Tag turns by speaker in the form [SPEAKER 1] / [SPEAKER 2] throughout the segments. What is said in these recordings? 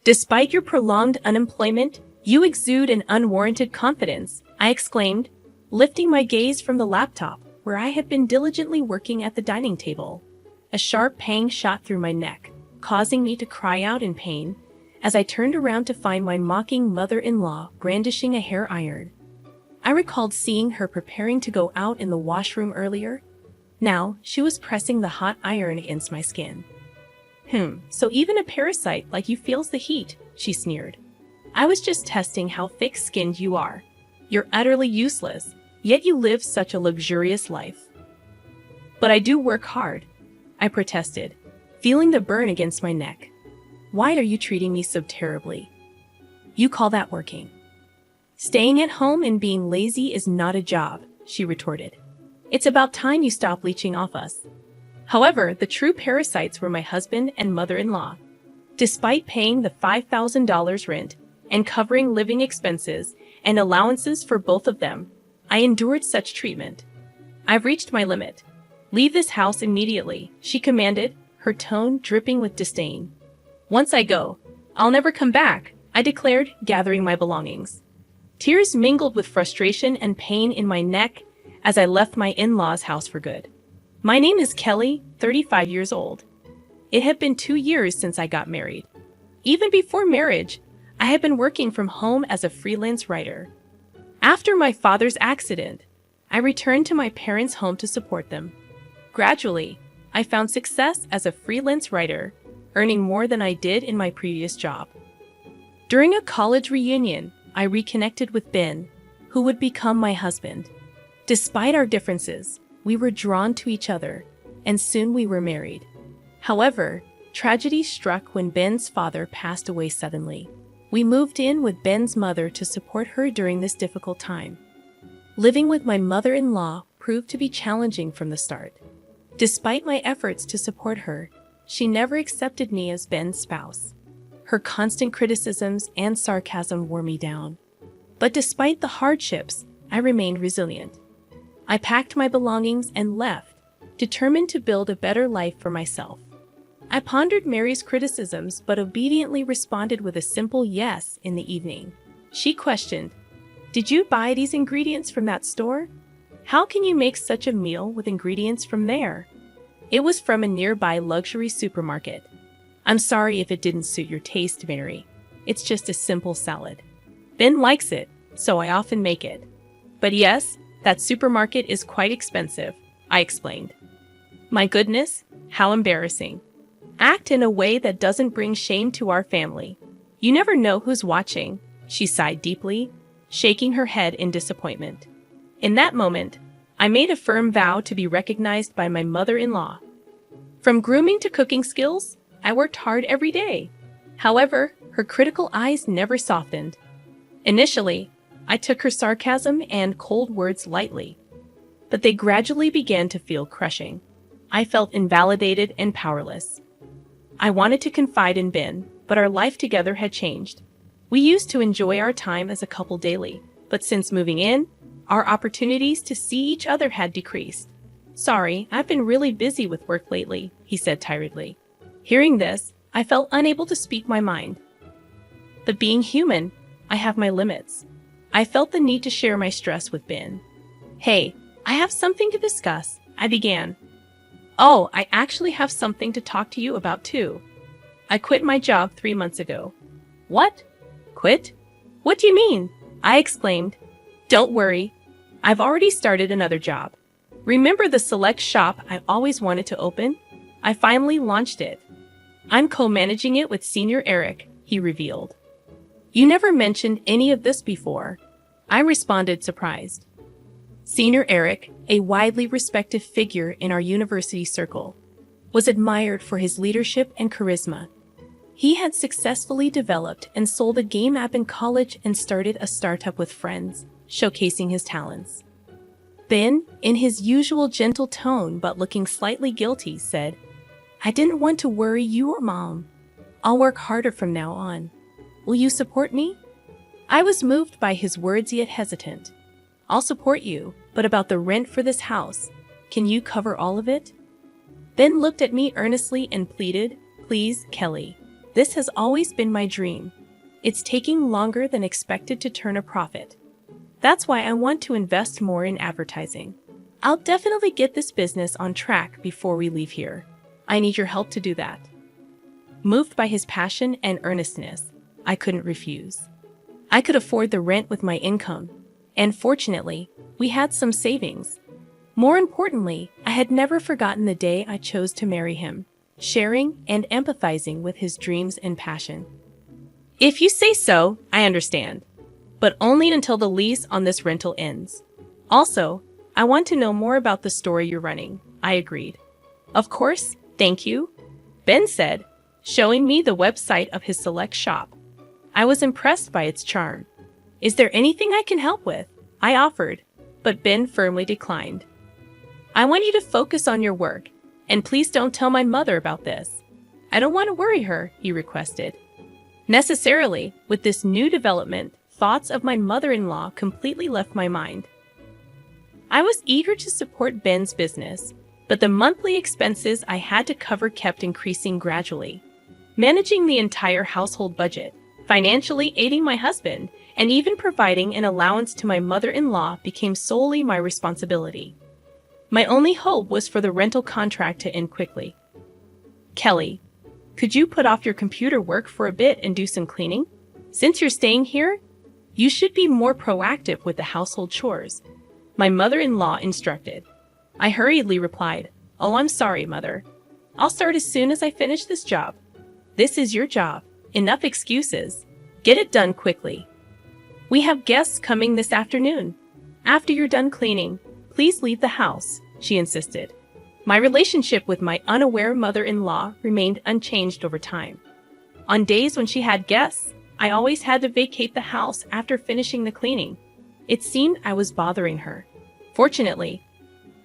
[SPEAKER 1] Despite your prolonged unemployment, you exude an unwarranted confidence, I exclaimed, lifting my gaze from the laptop, where I had been diligently working at the dining table. A sharp pang shot through my neck, causing me to cry out in pain, as I turned around to find my mocking mother-in-law brandishing a hair iron. I recalled seeing her preparing to go out in the washroom earlier. Now, she was pressing the hot iron against my skin. So even a parasite like you feels the heat, she sneered. I was just testing how thick-skinned you are. You're utterly useless, yet you live such a luxurious life. But I do work hard, I protested, feeling the burn against my neck. Why are you treating me so terribly? You call that working? Staying at home and being lazy is not a job, she retorted. It's about time you stop leeching off us. However, the true parasites were my husband and mother-in-law. Despite paying the $5,000 rent and covering living expenses and allowances for both of them, I endured such treatment. I've reached my limit. Leave this house immediately, she commanded, her tone dripping with disdain. Once I go, I'll never come back, I declared, gathering my belongings. Tears mingled with frustration and pain in my neck as I left my in-laws' house for good. My name is Kelly, 35 years old. It had been 2 years since I got married. Even before marriage, I had been working from home as a freelance writer. After my father's accident, I returned to my parents' home to support them. Gradually, I found success as a freelance writer, earning more than I did in my previous job. During a college reunion, I reconnected with Ben, who would become my husband. Despite our differences, we were drawn to each other, and soon we were married. However, tragedy struck when Ben's father passed away suddenly. We moved in with Ben's mother to support her during this difficult time. Living with my mother-in-law proved to be challenging from the start. Despite my efforts to support her, she never accepted me as Ben's spouse. Her constant criticisms and sarcasm wore me down. But despite the hardships, I remained resilient. I packed my belongings and left, determined to build a better life for myself. I pondered Mary's criticisms but obediently responded with a simple yes in the evening. She questioned, "Did you buy these ingredients from that store? How can you make such a meal with ingredients from there?" It was from a nearby luxury supermarket. "I'm sorry if it didn't suit your taste, Mary. It's just a simple salad. Ben likes it, so I often make it. But yes, that supermarket is quite expensive," I explained. My goodness, how embarrassing. Act in a way that doesn't bring shame to our family. You never know who's watching, she sighed deeply, shaking her head in disappointment. In that moment, I made a firm vow to be recognized by my mother-in-law. From grooming to cooking skills, I worked hard every day. However, her critical eyes never softened. Initially, I took her sarcasm and cold words lightly, but they gradually began to feel crushing. I felt invalidated and powerless. I wanted to confide in Ben, but our life together had changed. We used to enjoy our time as a couple daily, but since moving in, our opportunities to see each other had decreased. "Sorry, I've been really busy with work lately," he said tiredly. Hearing this, I felt unable to speak my mind. But being human, I have my limits. I felt the need to share my stress with Ben. "Hey, I have something to discuss," I began. "Oh, I actually have something to talk to you about too. I quit my job 3 months ago." "What? Quit? What do you mean?" I exclaimed. "Don't worry. I've already started another job. Remember the select shop I always wanted to open? I finally launched it. I'm co-managing it with Senior Eric," he revealed. "You never mentioned any of this before," I responded, surprised. Senior Eric, a widely respected figure in our university circle, was admired for his leadership and charisma. He had successfully developed and sold a game app in college and started a startup with friends, showcasing his talents. Ben, in his usual gentle tone but looking slightly guilty, said, "I didn't want to worry you or Mom. I'll work harder from now on. Will you support me?" I was moved by his words yet hesitant. "I'll support you, but about the rent for this house, can you cover all of it?" Ben looked at me earnestly and pleaded, "Please, Kelly. This has always been my dream. It's taking longer than expected to turn a profit. That's why I want to invest more in advertising. I'll definitely get this business on track before we leave here. I need your help to do that." Moved by his passion and earnestness, I couldn't refuse. I could afford the rent with my income, and fortunately, we had some savings. More importantly, I had never forgotten the day I chose to marry him, sharing and empathizing with his dreams and passion. "If you say so, I understand, but only until the lease on this rental ends. Also, I want to know more about the store you're running," I agreed. "Of course, thank you," Ben said, showing me the website of his select shop. I was impressed by its charm. "Is there anything I can help with?" I offered, but Ben firmly declined. "I want you to focus on your work, and please don't tell my mother about this. I don't want to worry her," he requested. Necessarily, with this new development, thoughts of my mother-in-law completely left my mind. I was eager to support Ben's business, but the monthly expenses I had to cover kept increasing gradually. Managing the entire household budget, financially aiding my husband, and even providing an allowance to my mother-in-law became solely my responsibility. My only hope was for the rental contract to end quickly. "Kelly, could you put off your computer work for a bit and do some cleaning? Since you're staying here, you should be more proactive with the household chores," my mother-in-law instructed. I hurriedly replied, "Oh, I'm sorry, Mother. I'll start as soon as I finish this job." "This is your job. Enough excuses. Get it done quickly." "We have guests coming this afternoon. After you're done cleaning, please leave the house," she insisted. My relationship with my unaware mother-in-law remained unchanged over time. On days when she had guests, I always had to vacate the house after finishing the cleaning. It seemed I was bothering her. Fortunately,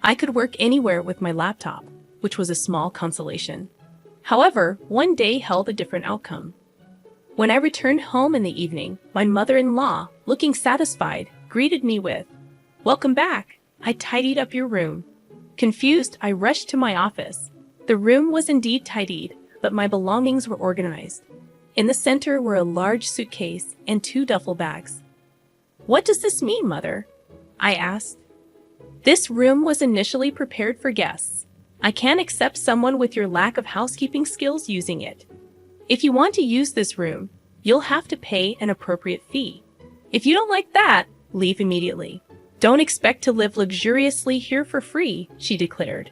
[SPEAKER 1] I could work anywhere with my laptop, which was a small consolation. However, one day held a different outcome. When I returned home in the evening, my mother-in-law, looking satisfied, greeted me with, "Welcome back. I tidied up your room." Confused, I rushed to my office. The room was indeed tidied, but my belongings were organized. In the center were a large suitcase and 2 duffel bags. "What does this mean, Mother?" I asked. "This room was initially prepared for guests. I can't accept someone with your lack of housekeeping skills using it. If you want to use this room, you'll have to pay an appropriate fee. If you don't like that, leave immediately. Don't expect to live luxuriously here for free," she declared.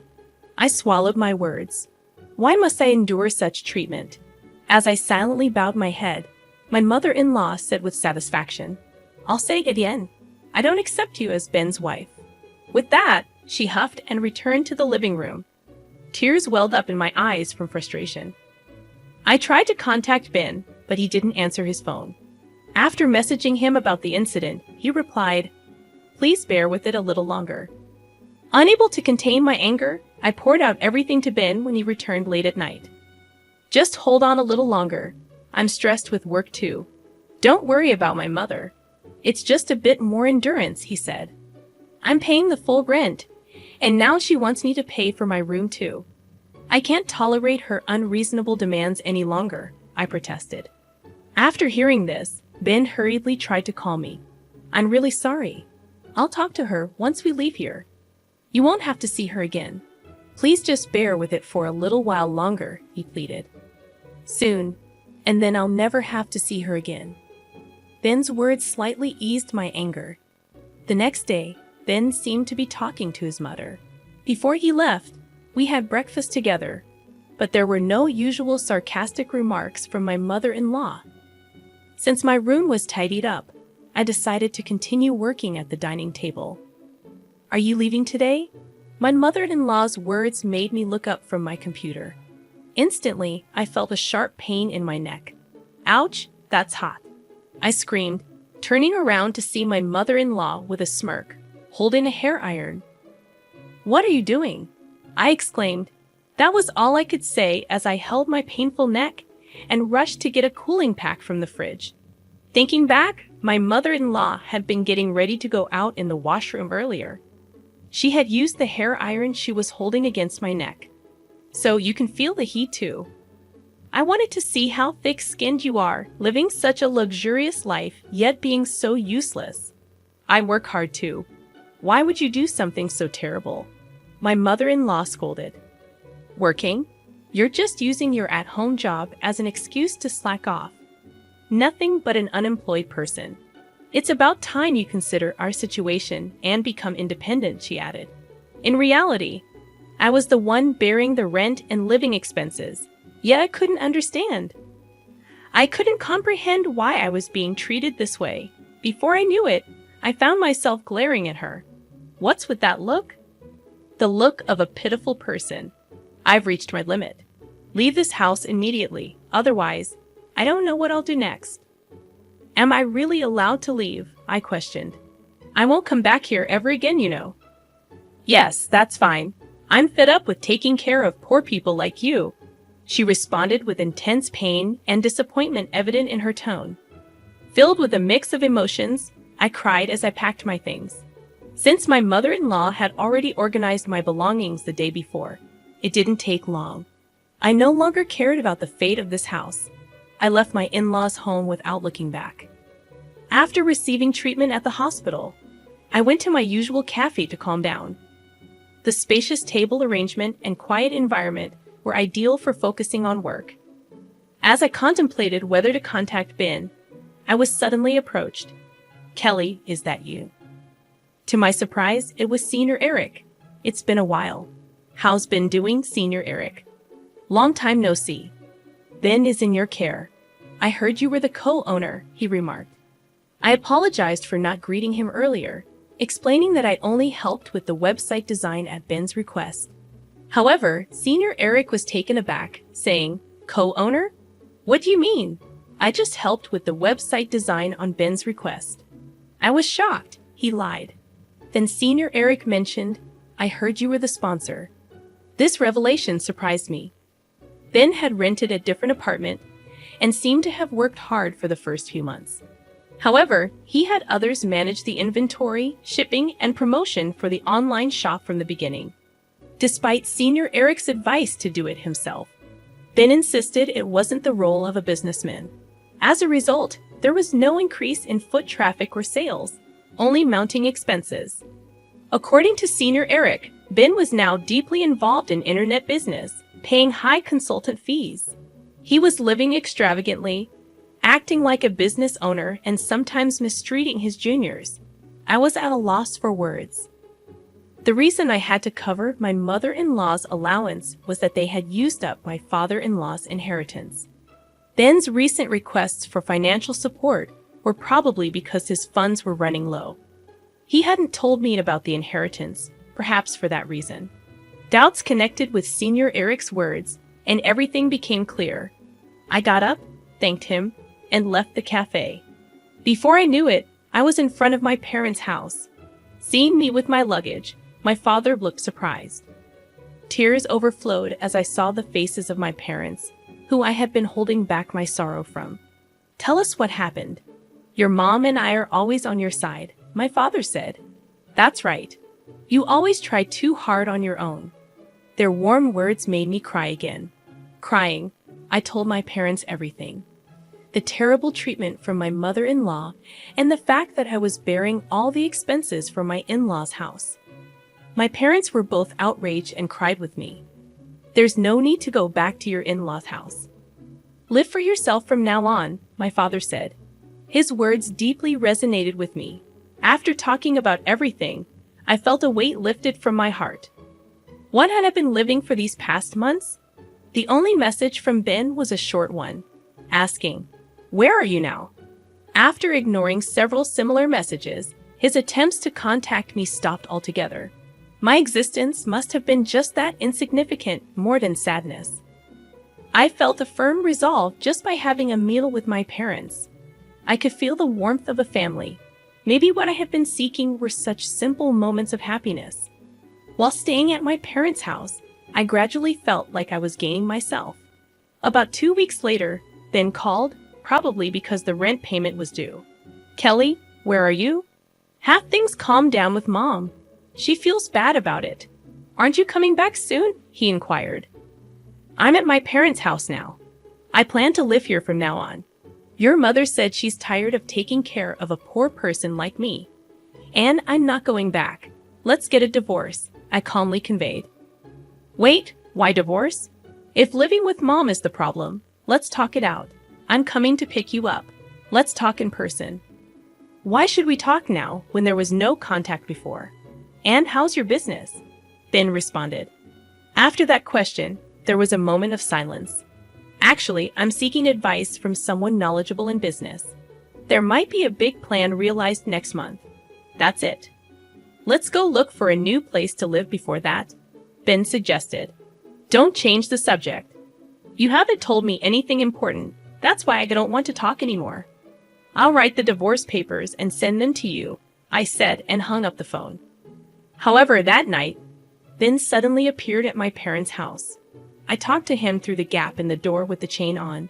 [SPEAKER 1] I swallowed my words. Why must I endure such treatment? As I silently bowed my head, my mother-in-law said with satisfaction, "I'll say it again. I don't accept you as Ben's wife." With that, she huffed and returned to the living room. Tears welled up in my eyes from frustration. I tried to contact Ben, but he didn't answer his phone. After messaging him about the incident, he replied, "Please bear with it a little longer." Unable to contain my anger, I poured out everything to Ben when he returned late at night. "Just hold on a little longer. I'm stressed with work too. Don't worry about my mother. It's just a bit more endurance," he said. "I'm paying the full rent, and now she wants me to pay for my room too. I can't tolerate her unreasonable demands any longer," I protested. After hearing this, Ben hurriedly tried to calm me. "I'm really sorry. I'll talk to her once we leave here. You won't have to see her again. Please just bear with it for a little while longer," he pleaded. "Soon, and then I'll never have to see her again." Ben's words slightly eased my anger. The next day, Ben seemed to be talking to his mother. Before he left, we had breakfast together, but there were no usual sarcastic remarks from my mother-in-law. Since my room was tidied up, I decided to continue working at the dining table. "Are you leaving today?" My mother-in-law's words made me look up from my computer. Instantly, I felt a sharp pain in my neck. "Ouch, that's hot," I screamed, turning around to see my mother-in-law with a smirk, holding a hair iron. "What are you doing?" I exclaimed. That was all I could say as I held my painful neck and rushed to get a cooling pack from the fridge. Thinking back, my mother-in-law had been getting ready to go out in the washroom earlier. She had used the hair iron she was holding against my neck. "So you can feel the heat too." I wanted to see how thick-skinned you are, living such a luxurious life, yet being so useless. I work hard too. Why would you do something so terrible? My mother-in-law scolded. Working? You're just using your at-home job as an excuse to slack off. Nothing but an unemployed person. It's about time you consider our situation and become independent, she added. In reality, I was the one bearing the rent and living expenses, yet I couldn't understand. I couldn't comprehend why I was being treated this way. Before I knew it, I found myself glaring at her. What's with that look? The look of a pitiful person. I've reached my limit. Leave this house immediately, otherwise, I don't know what I'll do next. Am I really allowed to leave? I questioned. I won't come back here ever again, you know. Yes, that's fine. I'm fed up with taking care of poor people like you, she responded with intense pain and disappointment evident in her tone. Filled with a mix of emotions, I cried as I packed my things. Since my mother-in-law had already organized my belongings the day before, it didn't take long. I no longer cared about the fate of this house. I left my in-laws' home without looking back. After receiving treatment at the hospital, I went to my usual cafe to calm down. The spacious table arrangement and quiet environment were ideal for focusing on work. As I contemplated whether to contact Ben, I was suddenly approached. Kelly, is that you? To my surprise, it was Senior Eric. It's been a while. How's Ben doing, Senior Eric? Long time no see. Ben is in your care. I heard you were the co-owner, he remarked. I apologized for not greeting him earlier, explaining that I only helped with the website design at Ben's request. However, Senior Eric was taken aback, saying, Co-owner? What do you mean? I just helped with the website design on Ben's request. I was shocked, he lied. Then Senior Eric mentioned, I heard you were the sponsor. This revelation surprised me. Ben had rented a different apartment and seemed to have worked hard for the first few months. However, he had others manage the inventory, shipping, and promotion for the online shop from the beginning. Despite Senior Eric's advice to do it himself, Ben insisted it wasn't the role of a businessman. As a result, there was no increase in foot traffic or sales, only mounting expenses. According to Senior Eric, Ben was now deeply involved in internet business, paying high consultant fees. He was living extravagantly, acting like a business owner and sometimes mistreating his juniors. I was at a loss for words. The reason I had to cover my mother-in-law's allowance was that they had used up my father-in-law's inheritance. Ben's recent requests for financial support were probably because his funds were running low. He hadn't told me about the inheritance, perhaps for that reason. Doubts connected with Senior Eric's words, and everything became clear. I got up, thanked him, and left the cafe. Before I knew it, I was in front of my parents' house. Seeing me with my luggage, my father looked surprised. Tears overflowed as I saw the faces of my parents, who I had been holding back my sorrow from. Tell us what happened. Your mom and I are always on your side, my father said. That's right. You always try too hard on your own. Their warm words made me cry again. Crying, I told my parents everything. The terrible treatment from my mother-in-law and the fact that I was bearing all the expenses for my in-laws' house. My parents were both outraged and cried with me. There's no need to go back to your in-laws' house. Live for yourself from now on, my father said. His words deeply resonated with me. After talking about everything, I felt a weight lifted from my heart. What had I been living for these past months? The only message from Ben was a short one, asking, "Where are you now?" After ignoring several similar messages, his attempts to contact me stopped altogether. My existence must have been just that insignificant, more than sadness. I felt a firm resolve just by having a meal with my parents. I could feel the warmth of a family. Maybe what I had been seeking were such simple moments of happiness. While staying at my parents' house, I gradually felt like I was gaining myself. About 2 weeks later, Ben called, probably because the rent payment was due. Kelly, where are you? Have things calmed down with Mom? She feels bad about it. Aren't you coming back soon? He inquired. I'm at my parents' house now. I plan to live here from now on. Your mother said she's tired of taking care of a poor person like me. And I'm not going back. Let's get a divorce, I calmly conveyed. Wait, why divorce? If living with mom is the problem, let's talk it out. I'm coming to pick you up. Let's talk in person. Why should we talk now when there was no contact before? And how's your business? Ben responded. After that question, there was a moment of silence. Actually, I'm seeking advice from someone knowledgeable in business. There might be a big plan realized next month. That's it. Let's go look for a new place to live before that, Ben suggested. Don't change the subject. You haven't told me anything important. That's why I don't want to talk anymore. I'll write the divorce papers and send them to you, I said and hung up the phone. However, that night, Ben suddenly appeared at my parents' house. I talked to him through the gap in the door with the chain on.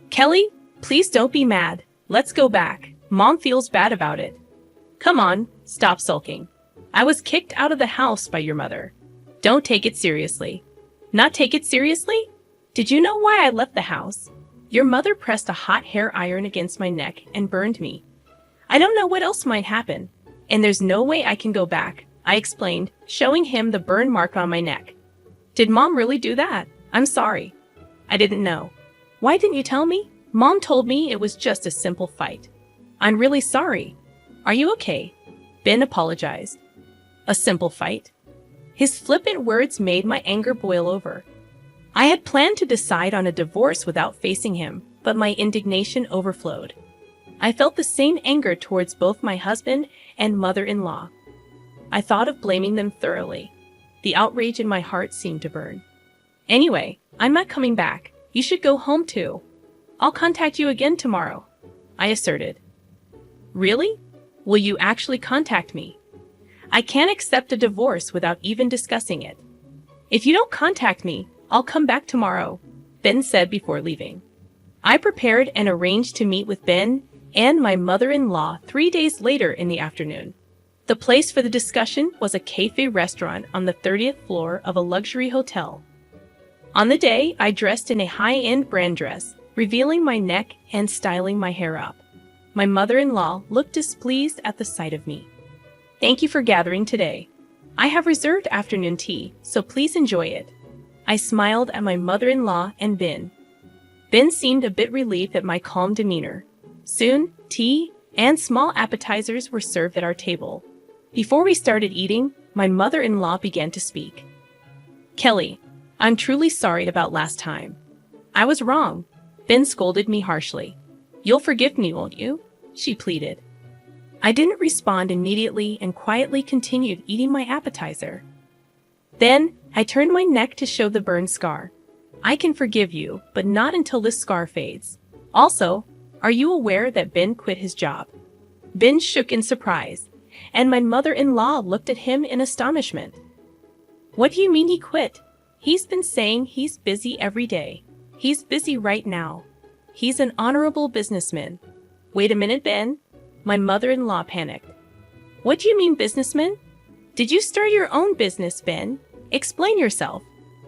[SPEAKER 1] Kelly, please don't be mad. Let's go back. Mom feels bad about it. Come on, stop sulking. I was kicked out of the house by your mother. Don't take it seriously. Not take it seriously? Did you know why I left the house? Your mother pressed a hot hair iron against my neck and burned me. I don't know what else might happen, and there's no way I can go back, I explained, showing him the burn mark on my neck. Did Mom really do that? I'm sorry. I didn't know. Why didn't you tell me? Mom told me it was just a simple fight. I'm really sorry. Are you okay? Ben apologized. A simple fight? His flippant words made my anger boil over. I had planned to decide on a divorce without facing him, but my indignation overflowed. I felt the same anger towards both my husband and mother-in-law. I thought of blaming them thoroughly. The outrage in my heart seemed to burn. Anyway, I'm not coming back. You should go home too. I'll contact you again tomorrow, I asserted. Really? Will you actually contact me? I can't accept a divorce without even discussing it. If you don't contact me, I'll come back tomorrow, Ben said before leaving. I prepared and arranged to meet with Ben and my mother-in-law 3 days later in the afternoon. The place for the discussion was a cafe restaurant on the 30th floor of a luxury hotel. On the day, I dressed in a high-end brand dress, revealing my neck and styling my hair up. My mother-in-law looked displeased at the sight of me. Thank you for gathering today. I have reserved afternoon tea, so please enjoy it. I smiled at my mother-in-law and Ben. Ben seemed a bit relieved at my calm demeanor. Soon, tea and small appetizers were served at our table. Before we started eating, my mother-in-law began to speak. Kelly, I'm truly sorry about last time. I was wrong. Ben scolded me harshly. You'll forgive me, won't you? She pleaded. I didn't respond immediately and quietly continued eating my appetizer. Then, I turned my neck to show the burn scar. I can forgive you, but not until this scar fades. Also, are you aware that Ben quit his job? Ben shook in surprise, and my mother-in-law looked at him in astonishment. What do you mean he quit? He's been saying he's busy every day. He's busy right now. He's an honorable businessman. Wait a minute, Ben. My mother-in-law panicked. What do you mean, businessman? Did you start your own business, Ben? Explain yourself.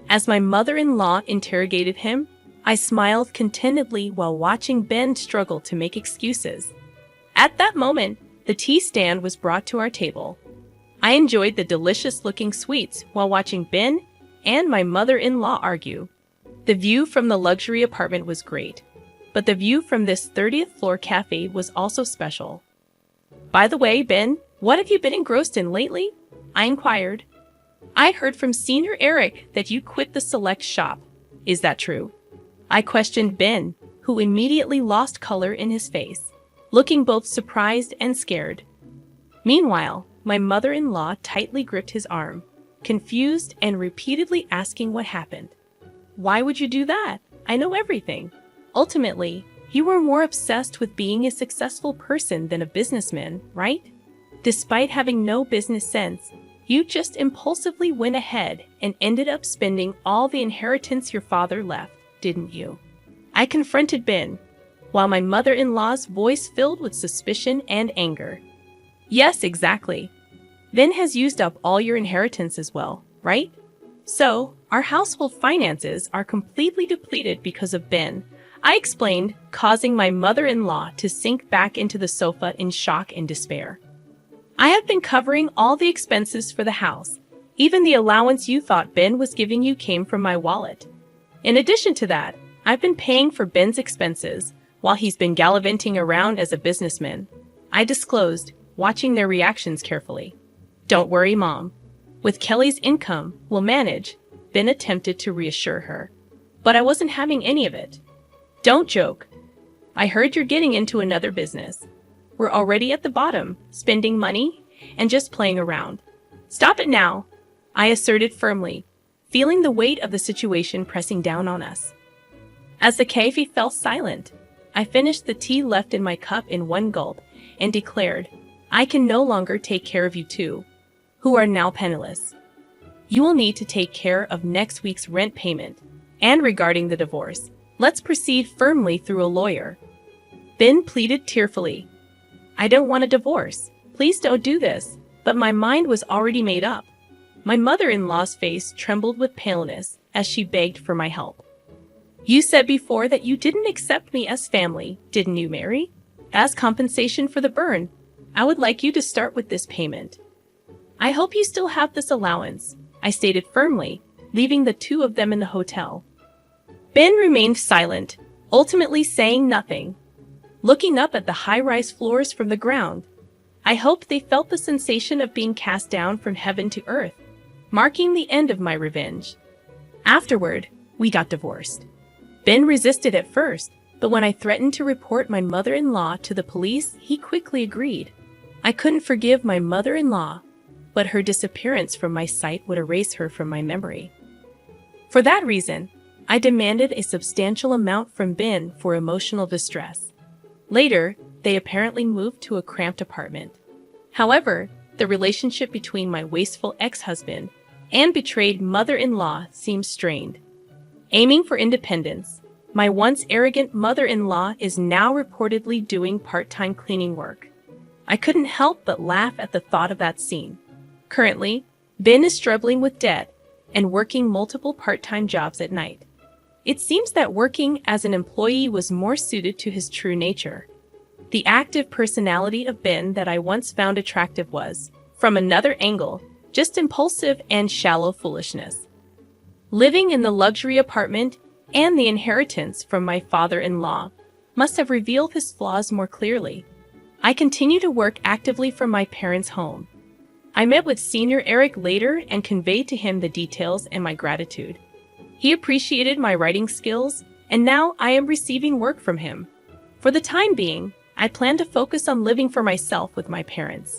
[SPEAKER 1] As my mother-in-law interrogated him, I smiled contentedly while watching Ben struggle to make excuses. At that moment, the tea stand was brought to our table. I enjoyed the delicious-looking sweets while watching Ben and my mother-in-law argue. The view from the luxury apartment was great, but the view from this 30th floor cafe was also special. By the way, Ben, what have you been engrossed in lately? I inquired. I heard from Senior Eric that you quit the select shop. Is that true? I questioned Ben, who immediately lost color in his face, looking both surprised and scared. Meanwhile, my mother-in-law tightly gripped his arm, confused and repeatedly asking what happened. Why would you do that? I know everything. Ultimately, you were more obsessed with being a successful person than a businessman, right? Despite having no business sense, you just impulsively went ahead and ended up spending all the inheritance your father left, didn't you? I confronted Ben, while my mother-in-law's voice filled with suspicion and anger. Yes, exactly. Ben has used up all your inheritance as well, right? So, Our household finances are completely depleted because of Ben, I explained, causing my mother-in-law to sink back into the sofa in shock and despair. I have been covering all the expenses for the house. Even the allowance you thought Ben was giving you came from my wallet. In addition to that, I've been paying for Ben's expenses while he's been gallivanting around as a businessman, I disclosed, watching their reactions carefully. Don't worry, Mom. With Kelly's income, we'll manage, Ben attempted to reassure her. But I wasn't having any of it. Don't joke. I heard you're getting into another business. We're already at the bottom, spending money and just playing around. Stop it now, I asserted firmly, feeling the weight of the situation pressing down on us. As the cafe fell silent, I finished the tea left in my cup in one gulp and declared, I can no longer take care of you two, who are now penniless. You will need to take care of next week's rent payment. And regarding the divorce, let's proceed firmly through a lawyer. Ben pleaded tearfully. I don't want a divorce. Please don't do this. But my mind was already made up. My mother-in-law's face trembled with paleness as she begged for my help. You said before that you didn't accept me as family, didn't you, Mary? As compensation for the burn, I would like you to start with this payment. I hope you still have this allowance, I stated firmly, leaving the two of them in the hotel. Ben remained silent, ultimately saying nothing. Looking up at the high-rise floors from the ground, I hoped they felt the sensation of being cast down from heaven to earth, marking the end of my revenge. Afterward, we got divorced. Ben resisted at first, but when I threatened to report my mother-in-law to the police, he quickly agreed. I couldn't forgive my mother-in-law, but her disappearance from my sight would erase her from my memory. For that reason, I demanded a substantial amount from Ben for emotional distress. Later, they apparently moved to a cramped apartment. However, the relationship between my wasteful ex-husband and betrayed mother-in-law seemed strained. Aiming for independence, my once arrogant mother-in-law is now reportedly doing part-time cleaning work. I couldn't help but laugh at the thought of that scene. Currently, Ben is struggling with debt and working multiple part-time jobs at night. It seems that working as an employee was more suited to his true nature. The active personality of Ben that I once found attractive was, from another angle, just impulsive and shallow foolishness. Living in the luxury apartment and the inheritance from my father-in-law must have revealed his flaws more clearly. I continue to work actively from my parents' home. I met with Senior Eric later and conveyed to him the details and my gratitude. He appreciated my writing skills, and now I am receiving work from him. For the time being, I plan to focus on living for myself with my parents.